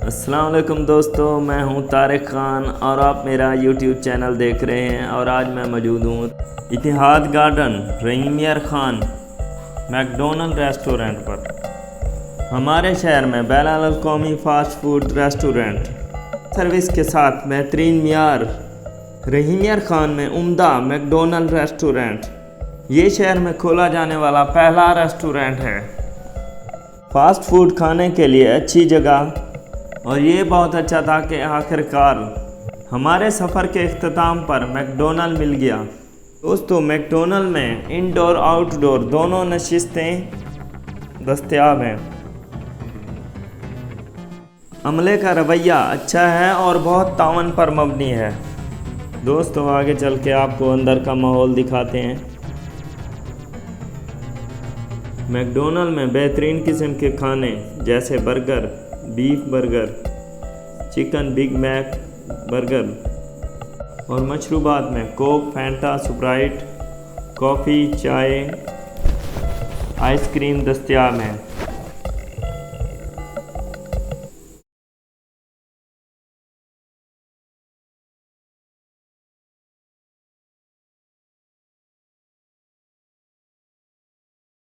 अस्सलाम वालेकुम दोस्तों, मैं हूं तारिक ख़ान और आप मेरा यूट्यूब चैनल देख रहे हैं। और आज मैं मौजूद हूं इतिहाद गार्डन रहीम यार ख़ान मैकडोनल्ड रेस्टोरेंट पर। हमारे शहर में बैनुल अक़वामी फ़ास्ट फूड रेस्टोरेंट सर्विस के साथ बेहतरीन मियार रहीम यार ख़ान में उम्दा मैकडोनल्ड रेस्टोरेंट ये शहर में खोला जाने वाला पहला रेस्टोरेंट है। फ़ास्ट फूड खाने के लिए अच्छी जगह, और ये बहुत अच्छा था कि आखिरकार हमारे सफ़र के अख्ताम पर मैकडोनल्ड मिल गया। दोस्तों, मैकडोनल्ड में इंडोर आउटडोर दोनों नशिस्तें दस्तयाब हैं। अमले का रवैया अच्छा है और बहुत तावन पर मबनी है। दोस्तों, आगे चल के आपको अंदर का माहौल दिखाते हैं। मैकडोनल्ड में बेहतरीन किस्म के खाने जैसे burger, beef burger, chicken Big Mac burger और मशरूबात में कोक, फैंटा, स्प्राइट, कॉफ़ी, चाय, आइसक्रीम दस्तयाब हैं।